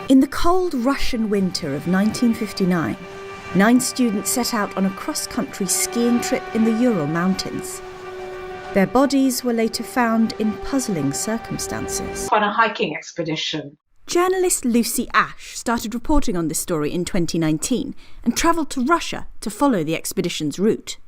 In the cold Russian winter of 1959, 9 students set out on a cross-country skiing trip in the Ural mountains. Their bodies were later found in puzzling circumstances. On a hiking expedition. Journalist Lucy Ash started reporting on this story in 2019 and travelled to Russia to follow the expedition's route.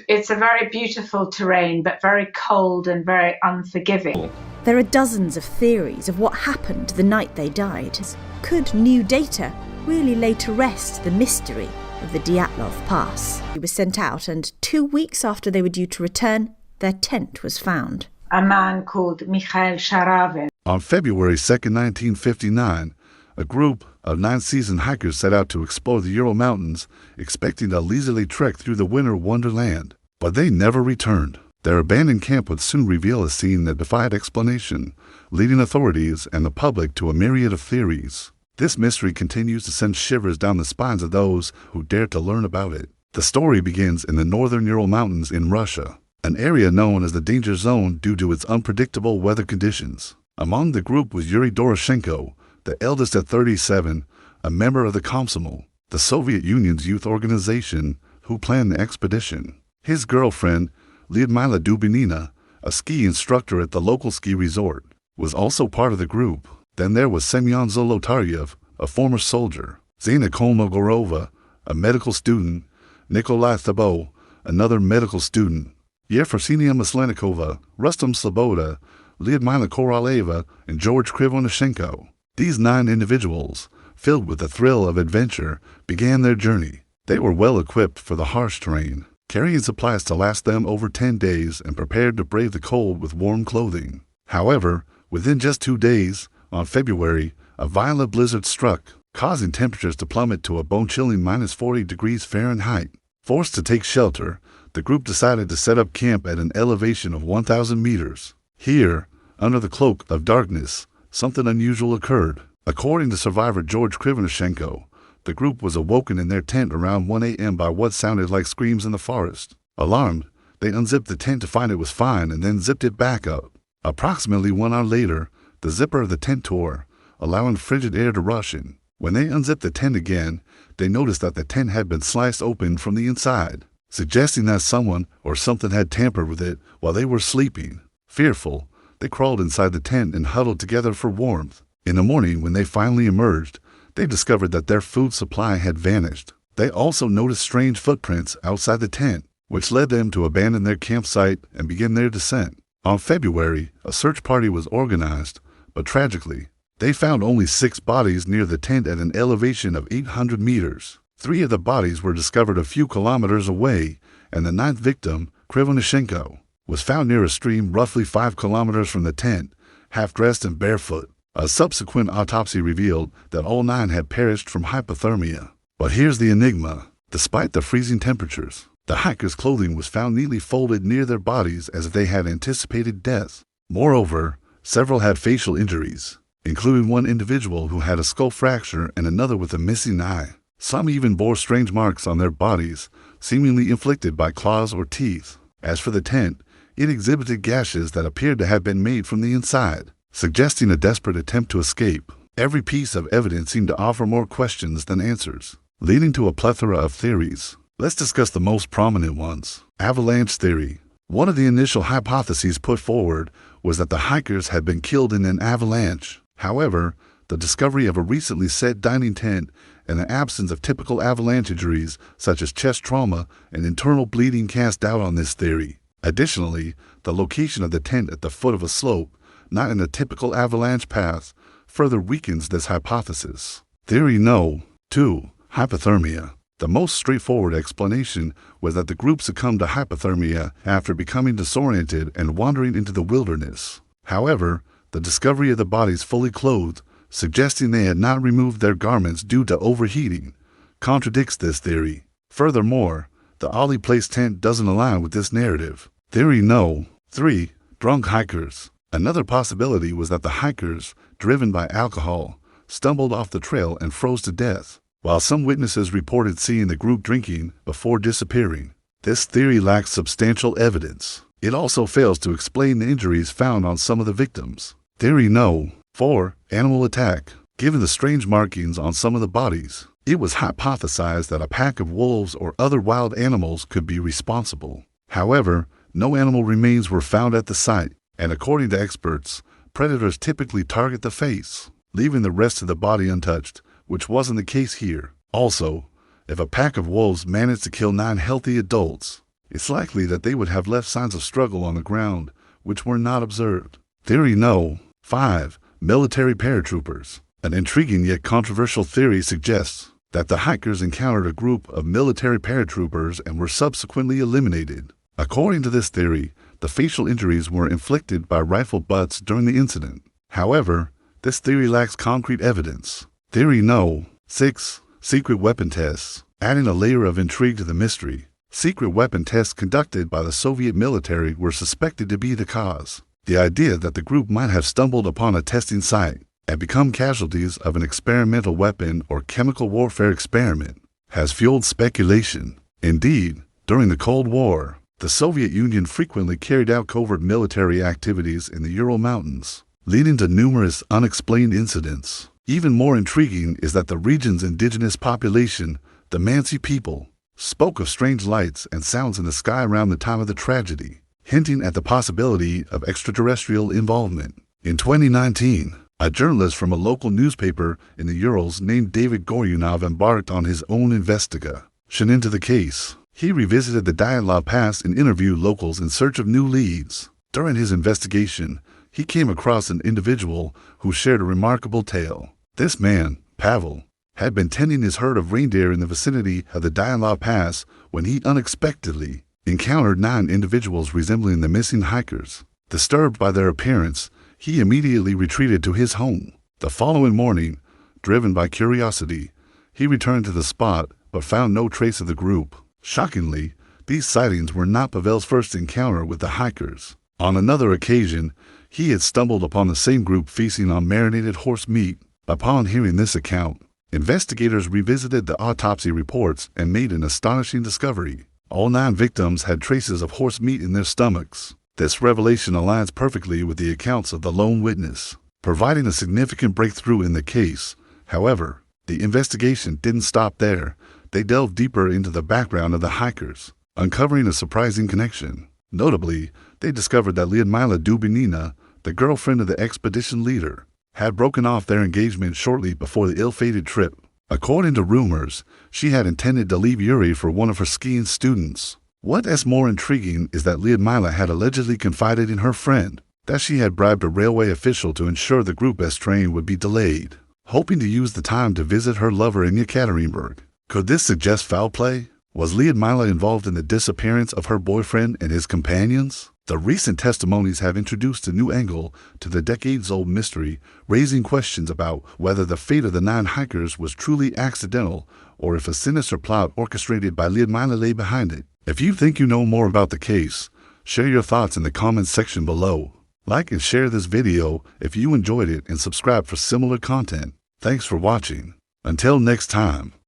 It's a very beautiful terrain, but very cold and very unforgiving. There are dozens of theories of what happened the night they died. Could new data really lay to rest the mystery of the Dyatlov Pass? He was sent out, and 2 weeks after they were due to return, their tent was found. A man called Mikhail Sharavin. On February 2nd, 1959, a group of 9 seasoned hikers set out to explore the Ural Mountains, expecting a leisurely trek through the winter wonderland. But they never returned. Their abandoned camp would soon reveal a scene that defied explanation, leading authorities and the public to a myriad of theories. This mystery continues to send shivers down the spines of those who dare to learn about it. The story begins in the northern Ural Mountains in Russia, an area known as the danger zone due to its unpredictable weather conditions. Among the group was Yuri Doroshenko, the eldest at 37, a member of the Komsomol, the Soviet Union's youth organization, who planned the expedition. His girlfriend, Lyudmila Dubinina, a ski instructor at the local ski resort, was also part of the group. Then there was Semyon Zolotaryev, a former soldier, Zina Kolmogorova, a medical student, Nikolai Thabo, another medical student, Yefrosinia Maslenikova, Rustam Sloboda, Lyudmila Koroleva, and George Krivonashenko. These 9 individuals, filled with the thrill of adventure, began their journey. They were well equipped for the harsh terrain, carrying supplies to last them over 10 days and prepared to brave the cold with warm clothing. However, within just 2 days, on February, a violent blizzard struck, causing temperatures to plummet to a bone-chilling -40 degrees Fahrenheit. Forced to take shelter, the group decided to set up camp at an elevation of 1,000 meters. Here, under the cloak of darkness, something unusual occurred. According to survivor George Krivonashenko, the group was awoken in their tent around 1 a.m. by what sounded like screams in the forest. Alarmed, they unzipped the tent to find it was fine and then zipped it back up. Approximately 1 hour later, the zipper of the tent tore, allowing frigid air to rush in. When they unzipped the tent again, they noticed that the tent had been sliced open from the inside, suggesting that someone or something had tampered with it while they were sleeping. Fearful, they crawled inside the tent and huddled together for warmth. In the morning, when they finally emerged, they discovered that their food supply had vanished. They also noticed strange footprints outside the tent, which led them to abandon their campsite and begin their descent. On February, a search party was organized, but tragically, they found only 6 bodies near the tent at an elevation of 800 meters. 3 of the bodies were discovered a few kilometers away, and the 9th victim, Krivonashenko, was found near a stream roughly 5 kilometers from the tent, half-dressed and barefoot. A subsequent autopsy revealed that all 9 had perished from hypothermia. But here's the enigma. Despite the freezing temperatures, the hikers' clothing was found neatly folded near their bodies as if they had anticipated death. Moreover, several had facial injuries, including one individual who had a skull fracture and another with a missing eye. Some even bore strange marks on their bodies, seemingly inflicted by claws or teeth. As for the tent, it exhibited gashes that appeared to have been made from the inside, suggesting a desperate attempt to escape. Every piece of evidence seemed to offer more questions than answers, leading to a plethora of theories. Let's discuss the most prominent ones. Avalanche theory. One of the initial hypotheses put forward was that the hikers had been killed in an avalanche. However, the discovery of a recently set dining tent and the absence of typical avalanche injuries such as chest trauma and internal bleeding cast doubt on this theory. Additionally, the location of the tent at the foot of a slope, not in a typical avalanche path, further weakens this hypothesis. Theory No. 2. Hypothermia. The most straightforward explanation was that the group succumbed to hypothermia after becoming disoriented and wandering into the wilderness. However, the discovery of the bodies fully clothed, suggesting they had not removed their garments due to overheating, contradicts this theory. Furthermore, the oddly placed tent doesn't align with this narrative. Theory No. 3. Drunk hikers. Another possibility was that the hikers, driven by alcohol, stumbled off the trail and froze to death. While some witnesses reported seeing the group drinking before disappearing, this theory lacks substantial evidence. It also fails to explain the injuries found on some of the victims. Theory No. 4. Animal attack. Given the strange markings on some of the bodies, it was hypothesized that a pack of wolves or other wild animals could be responsible. However, no animal remains were found at the site, and according to experts, predators typically target the face, leaving the rest of the body untouched, which wasn't the case here. Also, if a pack of wolves managed to kill 9 healthy adults, it's likely that they would have left signs of struggle on the ground, which were not observed. Theory No. 5. Military paratroopers. An intriguing yet controversial theory suggests that the hikers encountered a group of military paratroopers and were subsequently eliminated. According to this theory, the facial injuries were inflicted by rifle butts during the incident. However, this theory lacks concrete evidence. Theory No. 6. Secret weapon tests. Adding a layer of intrigue to the mystery, secret weapon tests conducted by the Soviet military were suspected to be the cause. The idea that the group might have stumbled upon a testing site and become casualties of an experimental weapon or chemical warfare experiment has fueled speculation. Indeed, during the Cold War, the Soviet Union frequently carried out covert military activities in the Ural Mountains, leading to numerous unexplained incidents. Even more intriguing is that the region's indigenous population, the Mansi people, spoke of strange lights and sounds in the sky around the time of the tragedy, hinting at the possibility of extraterrestrial involvement. In 2019, a journalist from a local newspaper in the Urals named David Goryunov embarked on his own investigation into the case. He revisited the Dyatlov Pass and interviewed locals in search of new leads. During his investigation, he came across an individual who shared a remarkable tale. This man, Pavel, had been tending his herd of reindeer in the vicinity of the Dyatlov Pass when he unexpectedly encountered 9 individuals resembling the missing hikers. Disturbed by their appearance, he immediately retreated to his home. The following morning, driven by curiosity, he returned to the spot but found no trace of the group. Shockingly, these sightings were not Pavel's first encounter with the hikers. On another occasion, he had stumbled upon the same group feasting on marinated horse meat. Upon hearing this account, investigators revisited the autopsy reports and made an astonishing discovery. All 9 victims had traces of horse meat in their stomachs. This revelation aligns perfectly with the accounts of the lone witness, providing a significant breakthrough in the case. However, the investigation didn't stop there. They delved deeper into the background of the hikers, uncovering a surprising connection. Notably, they discovered that Lyudmila Dubinina, the girlfriend of the expedition leader, had broken off their engagement shortly before the ill-fated trip. According to rumors, she had intended to leave Yuri for one of her skiing students. What is more intriguing is that Lyudmila had allegedly confided in her friend that she had bribed a railway official to ensure the group's train would be delayed, hoping to use the time to visit her lover in Yekaterinburg. Could this suggest foul play? Was Lyudmila involved in the disappearance of her boyfriend and his companions? The recent testimonies have introduced a new angle to the decades-old mystery, raising questions about whether the fate of the 9 hikers was truly accidental or if a sinister plot orchestrated by Lyudmila lay behind it. If you think you know more about the case, share your thoughts in the comments section below. Like and share this video if you enjoyed it and subscribe for similar content. Thanks for watching. Until next time.